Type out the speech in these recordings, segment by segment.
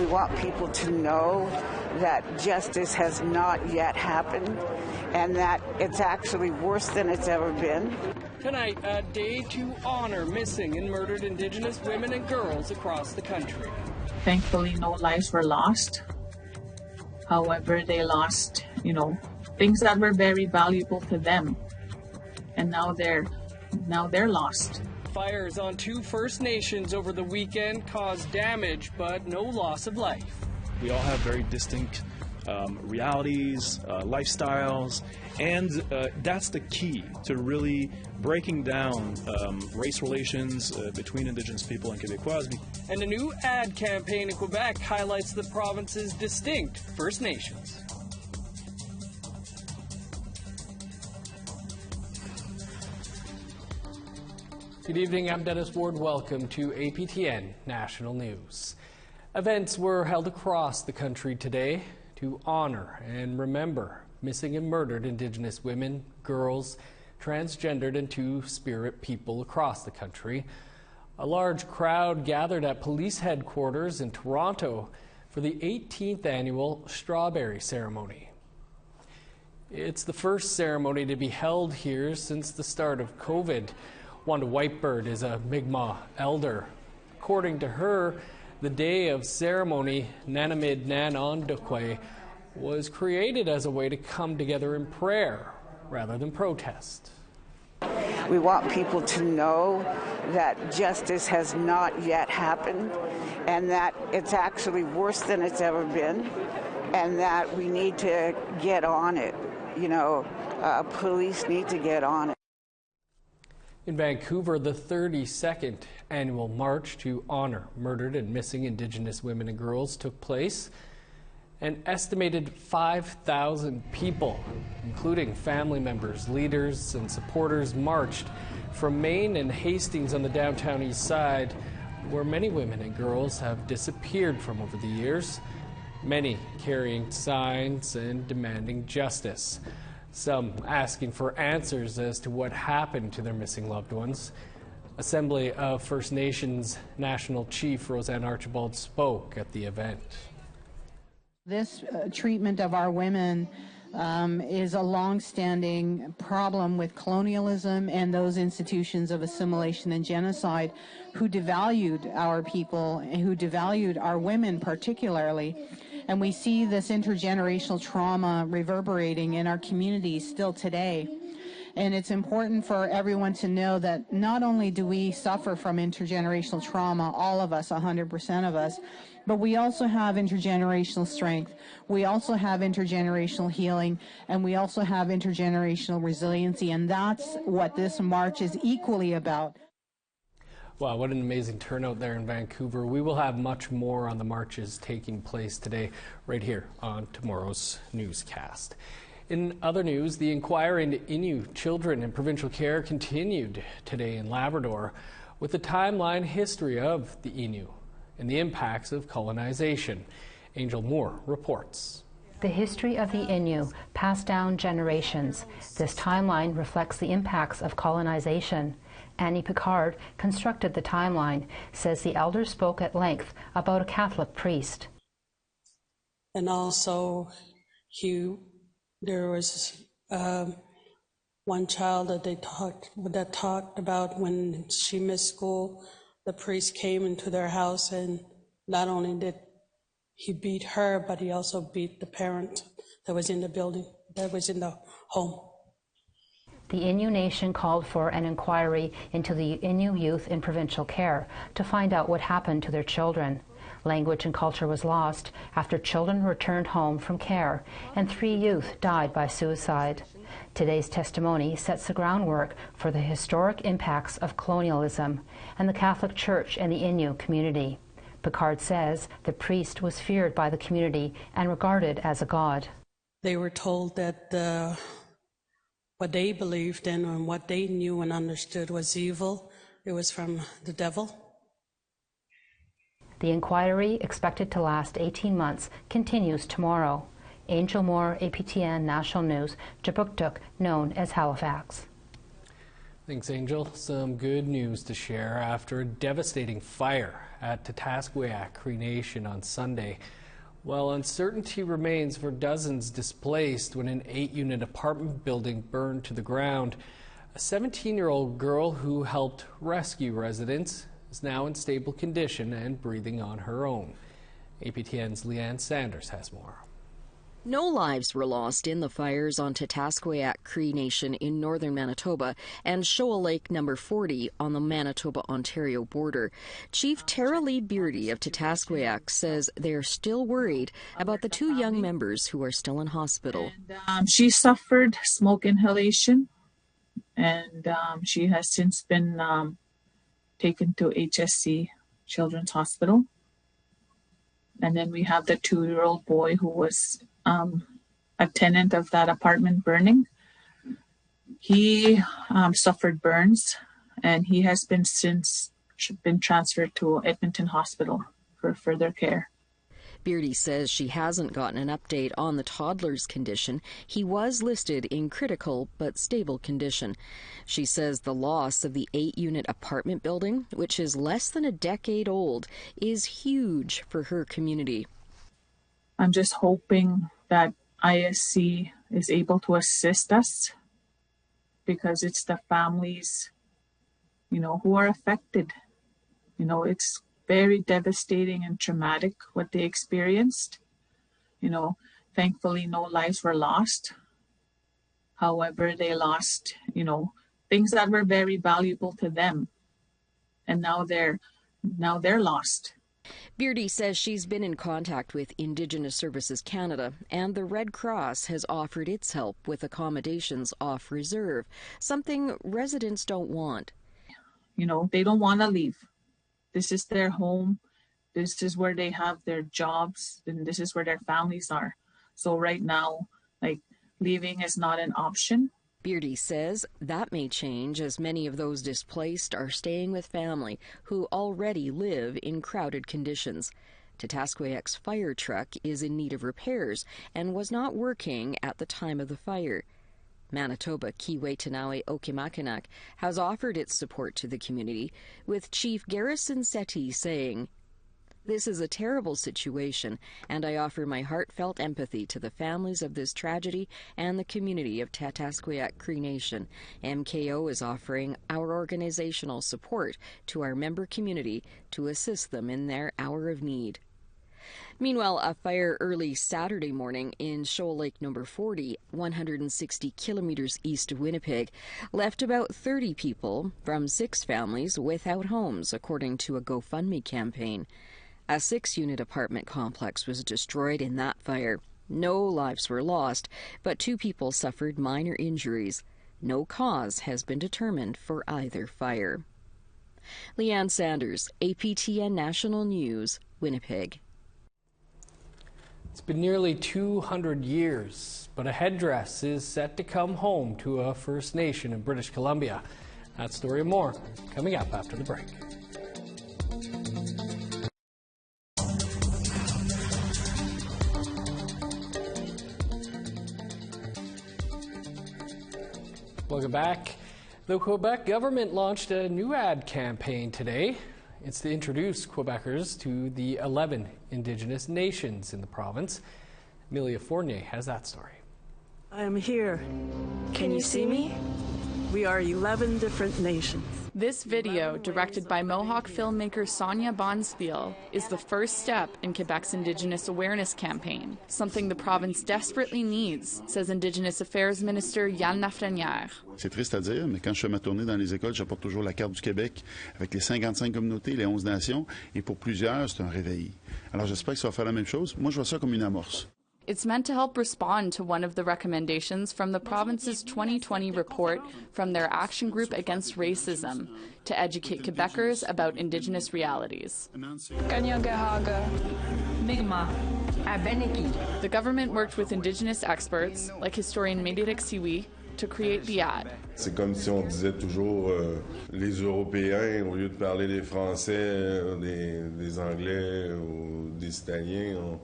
We want people to know that justice has not yet happened and that it's actually worse than it's ever been. Tonight, a day to honor missing and murdered Indigenous women and girls across the country. Thankfully, no lives were lost. However, they lost, things that were very valuable to them. And now they're lost. Fires on 2 First Nations over the weekend caused damage, but no loss of life. We all have very distinct realities, lifestyles, and that's the key to really breaking down race relations between Indigenous people and Quebecois. And a new ad campaign in Quebec highlights the province's distinct First Nations. Good evening, I'm Dennis Ward. Welcome to APTN National News. Events were held across the country today to honor and remember missing and murdered Indigenous women, girls, transgendered and Two-Spirit people across the country. A large crowd gathered at police headquarters in Toronto for the 18th annual Strawberry Ceremony. It's the first ceremony to be held here since the start of COVID. Wanda Whitebird is a Mi'kmaq elder. According to her, the day of ceremony, Nanamid Nanondokwe, was created as a way to come together in prayer rather than protest. We want people to know that justice has not yet happened and that it's actually worse than it's ever been and that we need to get on it. Police need to get on it. In Vancouver, the 32nd annual March to honor murdered and missing Indigenous women and girls took place. An estimated 5,000 people, including family members, leaders, and supporters, marched from Main and Hastings on the downtown east side, where many women and girls have disappeared from over the years, many carrying signs and demanding justice. Some asking for answers as to what happened to their missing loved ones. Assembly of First Nations National Chief Roseanne Archibald spoke at the event. This treatment of our women is a long-standing problem with colonialism and those institutions of assimilation and genocide who devalued our people and who devalued our women particularly. And we see this intergenerational trauma reverberating in our communities still today. And it's important for everyone to know that not only do we suffer from intergenerational trauma, all of us, 100% of us, but we also have intergenerational strength. We also have intergenerational healing, and we also have intergenerational resiliency. And that's what this march is equally about. Wow, what an amazing turnout there in Vancouver. We will have much more on the marches taking place today right here on tomorrow's newscast. In other news, the inquiry into Innu children in provincial care continued today in Labrador with the timeline history of the Innu and the impacts of colonization. Angel Moore reports. The history of the Innu passed down generations. This timeline reflects the impacts of colonization. Annie Picard constructed the timeline, says the elders spoke at length about a Catholic priest. And also, there was one child that talked about when she missed school, the priest came into their house, and not only did he beat her, but he also beat the parent that was in the building, that was in the home. The Innu Nation called for an inquiry into the Innu youth in provincial care to find out what happened to their children. Language and culture was lost after children returned home from care, and 3 youth died by suicide. Today's testimony sets the groundwork for the historic impacts of colonialism and the Catholic Church and the Innu community. Picard says the priest was feared by the community and regarded as a god. They were told that what they believed in and what they knew and understood was evil. It was from the devil. The inquiry, expected to last 18 months, continues tomorrow. Angel Moore, APTN National News, Jabuktuk, known as Halifax. Thanks, Angel. Some good news to share after a devastating fire at Tatasqueyac Cree Nation on Sunday. While uncertainty remains for dozens displaced when an 8-unit apartment building burned to the ground, a 17-year-old girl who helped rescue residents is now in stable condition and breathing on her own. APTN's Leanne Sanders has more. No lives were lost in the fires on Tatasqueyac Cree Nation in northern Manitoba and Shoal Lake No. 40 on the Manitoba-Ontario border. Chief Tara Lee Beardy of Tatasqueyac says they're still worried about the 2 young members who are still in hospital. She suffered smoke inhalation, and she has since been taken to HSC Children's Hospital. And then we have the 2-year-old boy who was a tenant of that apartment burning. He suffered burns, and he has been since been transferred to Edmonton Hospital for further care. Beardy says she hasn't gotten an update on the toddler's condition. He was listed in critical but stable condition. She says the loss of the 8-unit apartment building, which is less than a decade old, is huge for her community. I'm just hoping that ISC is able to assist us, because it's the families, who are affected. It's very devastating and traumatic what they experienced. Thankfully no lives were lost. However, they lost, things that were very valuable to them. And now they're lost. Beardy says she's been in contact with Indigenous Services Canada, and the Red Cross has offered its help with accommodations off reserve, something residents don't want. They don't want to leave. This is their home. This is where they have their jobs, and this is where their families are. So right now, leaving is not an option. Beardy says that may change as many of those displaced are staying with family who already live in crowded conditions. Tatasqueyac's fire truck is in need of repairs and was not working at the time of the fire. Manitoba Kiiwetinawe Okimakanak has offered its support to the community, with Chief Garrison Setti saying, "This is a terrible situation, and I offer my heartfelt empathy to the families of this tragedy and the community of Tatasqueyac Cree Nation. MKO is offering our organizational support to our member community to assist them in their hour of need." Meanwhile, a fire early Saturday morning in Shoal Lake No. 40, 160 kilometers east of Winnipeg, left about 30 people from 6 families without homes, according to a GoFundMe campaign. A 6-unit apartment complex was destroyed in that fire. No lives were lost, but 2 people suffered minor injuries. No cause has been determined for either fire. Leanne Sanders, APTN National News, Winnipeg. It's been nearly 200 years, but a headdress is set to come home to a First Nation in British Columbia. That story and more coming up after the break. Welcome back. The Quebec government launched a new ad campaign today. It's to introduce Quebecers to the 11 Indigenous nations in the province. Amelia Fournier has that story. I am here. Can you see me? We are 11 different nations. This video, directed by Mohawk filmmaker Sonia Bonspiel, is the first step in Quebec's Indigenous awareness campaign, something the province desperately needs, says Indigenous Affairs Minister Yann Lafrenière. C'est triste à dire, mais quand je fais ma tournée dans les écoles, j'apporte toujours la carte du Québec avec les 55 communautés, les 11 nations, et pour plusieurs, c'est un réveil. Alors j'espère que ça va faire la même chose. Moi, je vois ça comme une amorce. It's meant to help respond to one of the recommendations from the province's 2020 report from their Action Group Against Racism to educate Quebecers about Indigenous realities. The government worked with Indigenous experts, like historian Médéric Sioui, to create the ad. C'est comme si on disait toujours les Européens, au lieu de parler des Français, des Anglais ou des Italiens,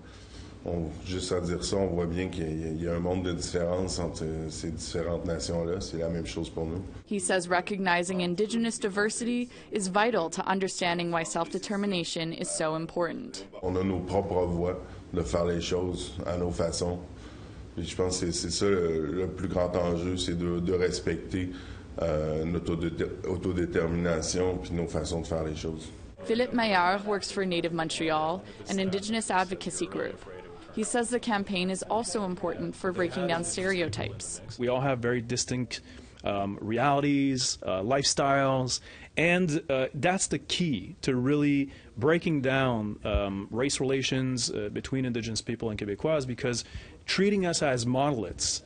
Juste à dire ça, on voit bien qu'il y a un monde de différence entre ces différentes nations-là. C'est la même chose pour nous. He says recognizing Indigenous diversity is vital to understanding why self-determination is so important. On a nos propres voies de faire les choses à nos façons. Et je pense que c'est ça le plus grand enjeu, c'est de respecter notre autodétermination puis nos façons de faire les choses. Philippe Maillard works for Native Montreal, an Indigenous advocacy group. He says the campaign is also important for breaking down stereotypes. We all have very distinct realities, lifestyles, and that's the key to really breaking down race relations between Indigenous people and Quebecois, because treating us as monoliths,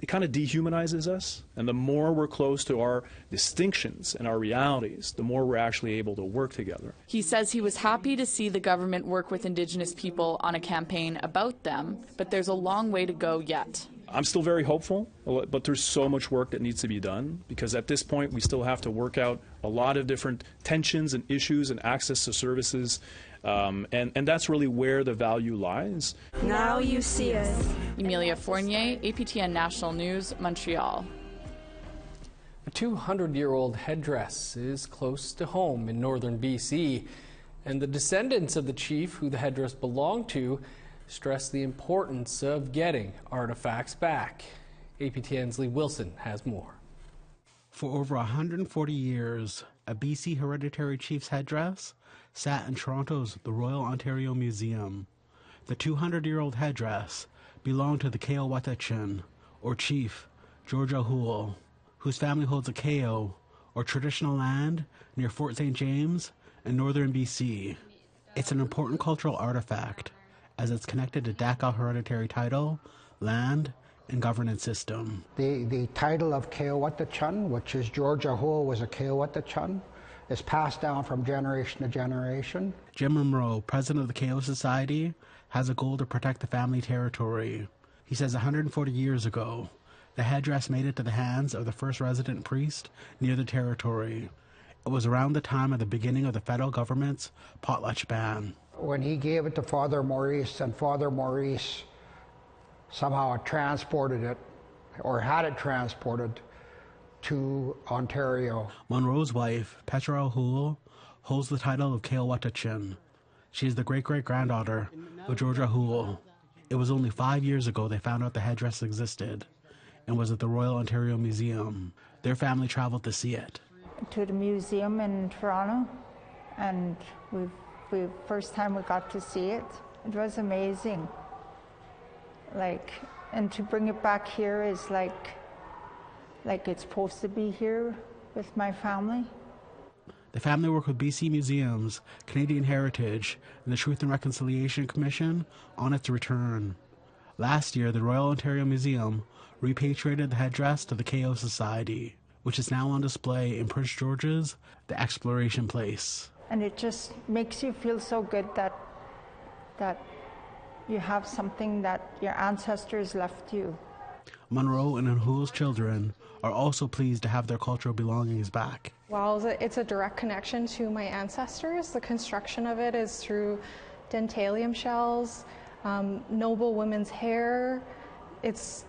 it kind of dehumanizes us, and the more we're close to our distinctions and our realities, the more we're actually able to work together. He says he was happy to see the government work with Indigenous people on a campaign about them, but there's a long way to go yet. I'm still very hopeful, but there's so much work that needs to be done, because at this point we still have to work out a lot of different tensions and issues and access to services, and that's really where the value lies. Now you see us. Emilia Fournier, APTN National News, Montreal. A 200-year-old headdress is close to home in northern BC, and the descendants of the chief who the headdress belonged to stress the importance of getting artifacts back. APTN's Lee Wilson has more. For over 140 years, a BC hereditary chief's headdress sat in Toronto's the Royal Ontario Museum. The 200-year-old headdress belonged to the Keowatachin, or chief, George O'Hoole, whose family holds a Keo, or traditional land, near Fort St. James in northern BC. It's an important cultural artifact, as it's connected to Dachau hereditary title, land, and governance system. The title of Keowatachin, which is George O'Hoole was a Keowatachin, is passed down from generation to generation. Jim Monroe, president of the Keo Society, has a goal to protect the family territory. He says 140 years ago, the headdress made it to the hands of the first resident priest near the territory. It was around the time of the beginning of the federal government's potlatch ban. When he gave it to Father Maurice, and Father Maurice somehow transported it, or had it transported, to Ontario. Monroe's wife, Petra O'Hoole, holds the title of Keowatachin. She is the great-great-granddaughter of George O'Hoole. It was only 5 years ago they found out the headdress existed and was at the Royal Ontario Museum. Their family traveled to see it. To the museum in Toronto, and first time we got to see it. It was amazing. And to bring it back here is like it's supposed to be here with my family. The family worked with BC Museums, Canadian Heritage, and the Truth and Reconciliation Commission on its return. Last year, the Royal Ontario Museum repatriated the headdress to the Keo Society, which is now on display in Prince George's The Exploration Place. And it just makes you feel so good that you have something that your ancestors left you. Monroe and O'Hoole's children are also pleased to have their cultural belongings back. Well, it's a direct connection to my ancestors. The construction of it is through dentalium shells, noble women's hair. It's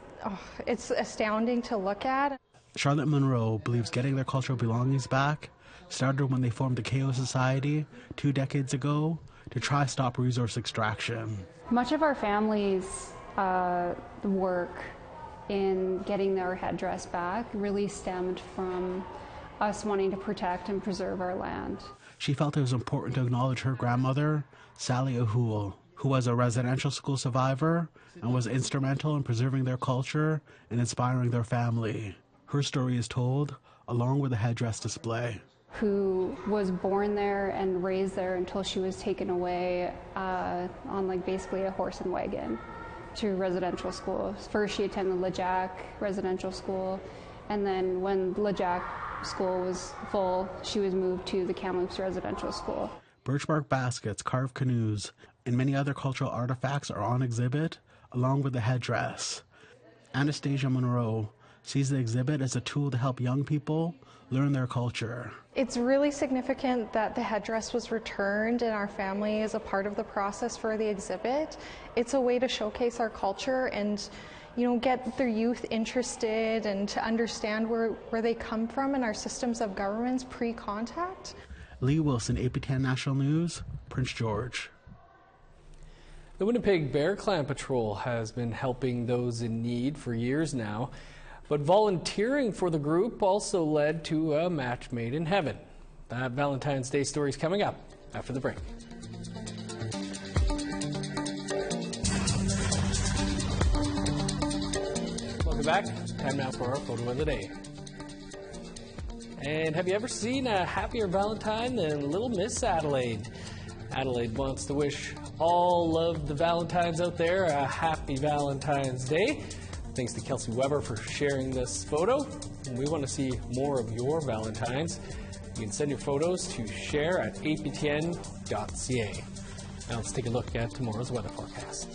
astounding to look at. Charlotte Monroe believes getting their cultural belongings back started when they formed the Keo Society 2 decades ago to try to stop resource extraction. Much of our family's work in getting their headdress back really stemmed from us wanting to protect and preserve our land. She felt it was important to acknowledge her grandmother, Sally O'Hoole, who was a residential school survivor and was instrumental in preserving their culture and inspiring their family. Her story is told along with the headdress display. Who was born there and raised there until she was taken away on basically a horse and wagon to residential school. First she attended LeJac residential school, and then when LeJac school was full, she was moved to the Kamloops residential school. Birchbark baskets, carved canoes, and many other cultural artifacts are on exhibit, along with the headdress. Anastasia Monroe sees the exhibit as a tool to help young people learn their culture. It's really significant that the headdress was returned and our family is a part of the process for the exhibit. It's a way to showcase our culture and, you know, get their youth interested and to understand where they come from and our systems of governments pre-contact. Lee Wilson, APTN National News, Prince George. The Winnipeg Bear Clan Patrol has been helping those in need for years now, but volunteering for the group also led to a match made in heaven. That Valentine's Day story is coming up after the break. Welcome back. Time now for our photo of the day. And have you ever seen a happier Valentine than little Miss Adelaide? Adelaide wants to wish all of the Valentines out there a happy Valentine's Day. Thanks to Kelsey Weber for sharing this photo. And we want to see more of your Valentines. You can send your photos to share@aptn.ca. Now let's take a look at tomorrow's weather forecast.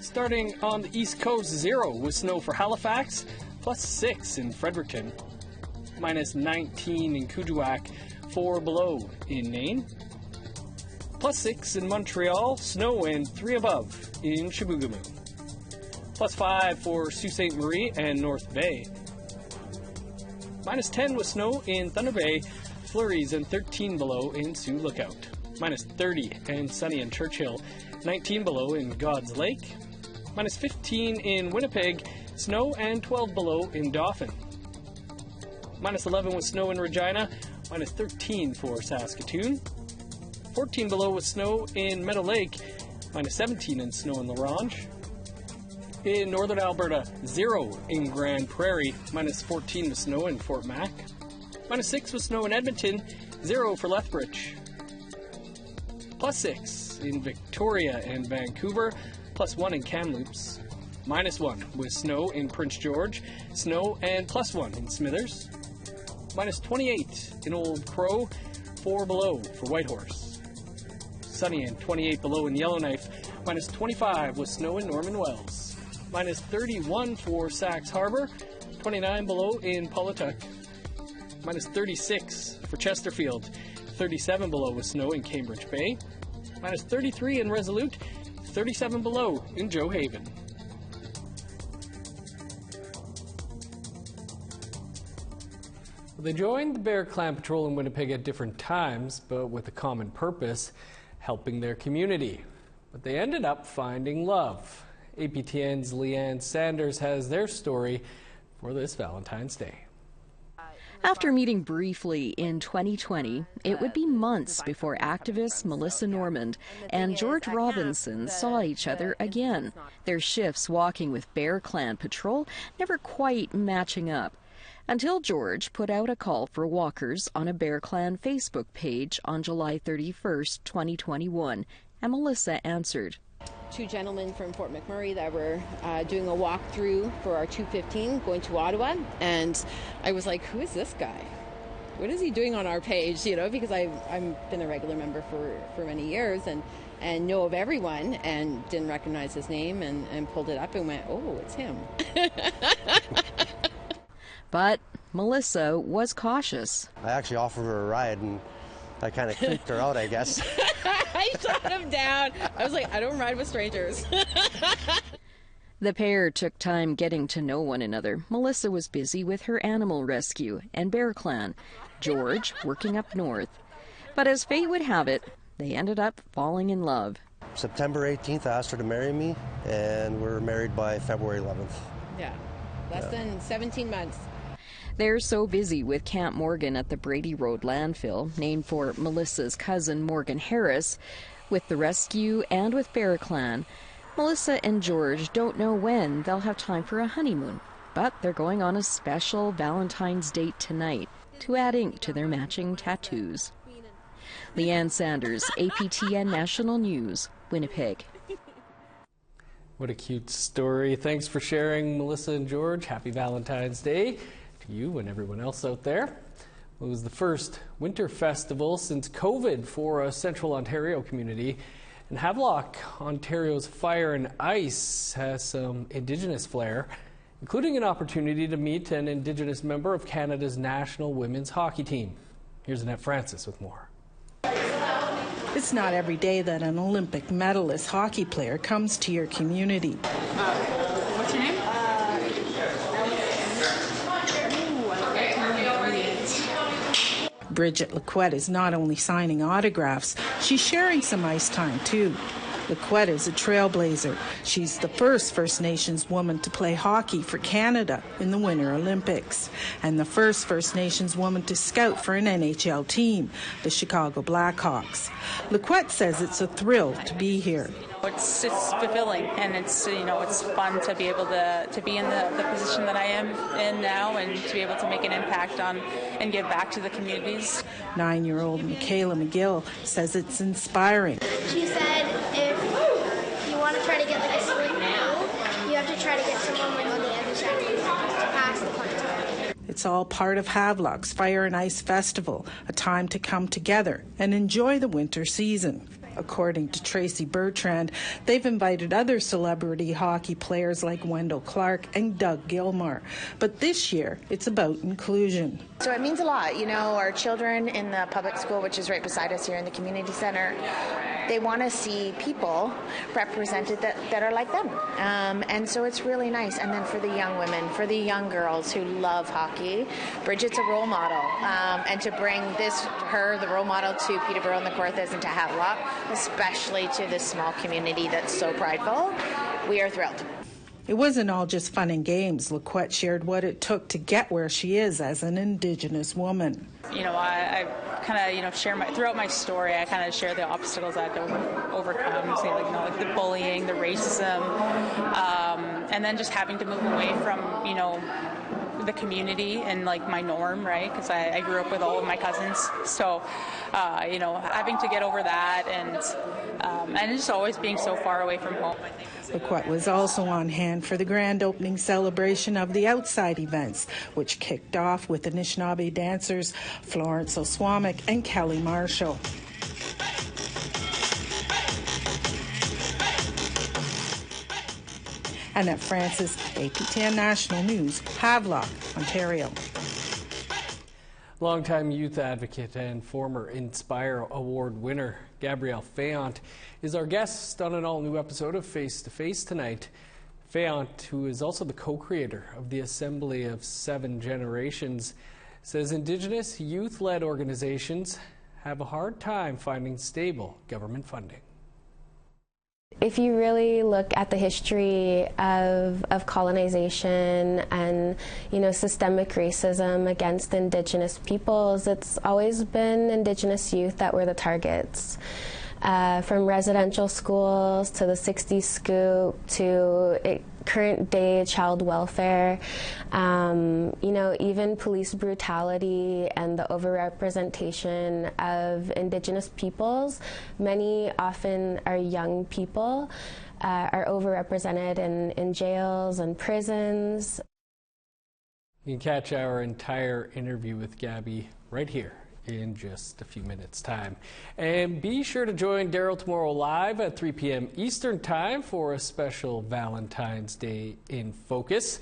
Starting on the East Coast, 0 with snow for Halifax, +6 in Fredericton, -19 in Kuujjuaq, 4 below in Nain, +6 in Montreal, snow and 3 above in Chibougamau, +5 for Sault Ste. Marie and North Bay, -10 with snow in Thunder Bay, flurries and 13 below in Sioux Lookout, -30 and sunny in Churchill, 19 below in God's Lake, -15 in Winnipeg, snow and 12 below in Dauphin, -11 with snow in Regina, -13 for Saskatoon, 14 below with snow in Meadow Lake, -17 in snow in La Ronge. In northern Alberta, 0 in Grand Prairie, -14 with snow in Fort Mac, -6 with snow in Edmonton, 0 for Lethbridge, +6 in Victoria and Vancouver, +1 in Kamloops, -1 with snow in Prince George, snow and +1 in Smithers, -28 in Old Crow, 4 below for Whitehorse, sunny and 28 below in Yellowknife, -25 with snow in Norman Wells, -31 for Sax Harbor, 29 below in Paulatuck, -36 for Chesterfield, 37 below with snow in Cambridge Bay, -33 in Resolute, 37 below in Joe Haven. They joined the Bear Clan Patrol in Winnipeg at different times, but with a common purpose, helping their community. But they ended up finding love. APTN's Leanne Sanders has their story for this Valentine's Day. After meeting briefly in 2020, it would be months before activists Melissa Normand and George Robinson saw each other again, their shifts walking with Bear Clan Patrol never quite matching up, until George put out a call for walkers on a Bear Clan Facebook page on July 31st, 2021, and Melissa answered. Two gentlemen from Fort McMurray that were doing a walkthrough for our 215 going to Ottawa, and I was like, who is this guy? What is he doing on our page? You know, because I've been a regular member for many years and know of everyone, and didn't recognize his name, and pulled it up and went, oh, it's him. But Melissa was cautious. I actually offered her a ride, and I kind of creeped her out, I guess. I shot him down. I was like, I don't ride with strangers. The pair took time getting to know one another. Melissa was busy with her animal rescue and Bear Clan, George working up north. But as fate would have it, they ended up falling in love. September 18th, I asked her to marry me, and we're married by February 11th. Yeah, less than 17 months. They're so busy with Camp Morgan at the Brady Road landfill, named for Melissa's cousin Morgan Harris, with the rescue and with Bear Clan. Melissa and George don't know when they'll have time for a honeymoon, but they're going on a special Valentine's date tonight to add ink to their matching tattoos. Leanne Sanders, APTN National News, Winnipeg. What a cute story. Thanks for sharing, Melissa and George. Happy Valentine's Day to you and everyone else out there. It was the first winter festival since COVID for a Central Ontario community. And Havelock, Ontario's Fire and Ice, has some Indigenous flair. including an opportunity to meet an Indigenous member of Canada's national women's hockey team. Here's Annette Francis with more. It's not every day that an Olympic medalist hockey player comes to your community. What's your name? Bridget Lequette is not only signing autographs, she's sharing some ice time too. Lequette is a trailblazer. She's the first First Nations woman to play hockey for Canada in the Winter Olympics, and the first First Nations woman to scout for an NHL team, the Chicago Blackhawks. Lequette says it's a thrill to be here. It's fulfilling, and it's it's fun to be able to be in the position that I am in now, and to be able to make an impact on and give back to the communities. 9-year-old Michaela McGill says it's inspiring. She said if you want to try to get like a slick move, you have to try to get someone like on the other side to pass the puck. It's all part of Havelock's Fire and Ice Festival, a time to come together and enjoy the winter season. According to Tracy Bertrand, they've invited other celebrity hockey players like Wendell Clark and Doug Gilmour. But this year, it's about inclusion. So it means a lot. Our children in the public school, which is right beside us here in the community center, they want to see people represented that are like them. And so it's really nice. And then for the young women, for the young girls who love hockey, Bridget's a role model. And to bring her, the role model, to Peterborough and the Kawarthas and to Havelock, especially to this small community that's so prideful, we are thrilled. It wasn't all just fun and games. Lequette shared what it took to get where she is as an Indigenous woman. I kind of share throughout my story. I kind of share the obstacles I had to overcome, like the bullying, the racism, and then just having to move away from the community and like my norm, right? Because I grew up with all of my cousins, so having to get over that and just always being so far away from home. Lequette was also on hand for the grand opening celebration of the Outside events, which kicked off with Anishinaabe dancers Florence Oswamick and Kelly Marshall. Annette Francis, APTN National News, Havelock, Ontario. Longtime youth advocate and former Inspire Award winner Gabrielle Fayant is our guest on an all-new episode of Face to Face tonight. Fayant, who is also the co-creator of the Assembly of Seven Generations, says Indigenous youth-led organizations have a hard time finding stable government funding. If you really look at the history of colonization and, systemic racism against Indigenous peoples, it's always been Indigenous youth that were the targets. From residential schools to the 60s scoop to current day child welfare, even police brutality and the overrepresentation of Indigenous peoples. Many often are young people, are overrepresented in jails and prisons. You can catch our entire interview with Gabby right here in just a few minutes' time. And be sure to join Daryl tomorrow live at 3 p.m. Eastern Time for a special Valentine's Day in Focus.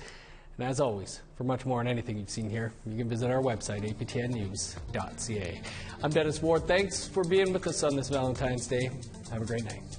And as always, for much more on anything you've seen here, you can visit our website, aptnnews.ca. I'm Dennis Ward. Thanks for being with us on this Valentine's Day. Have a great night.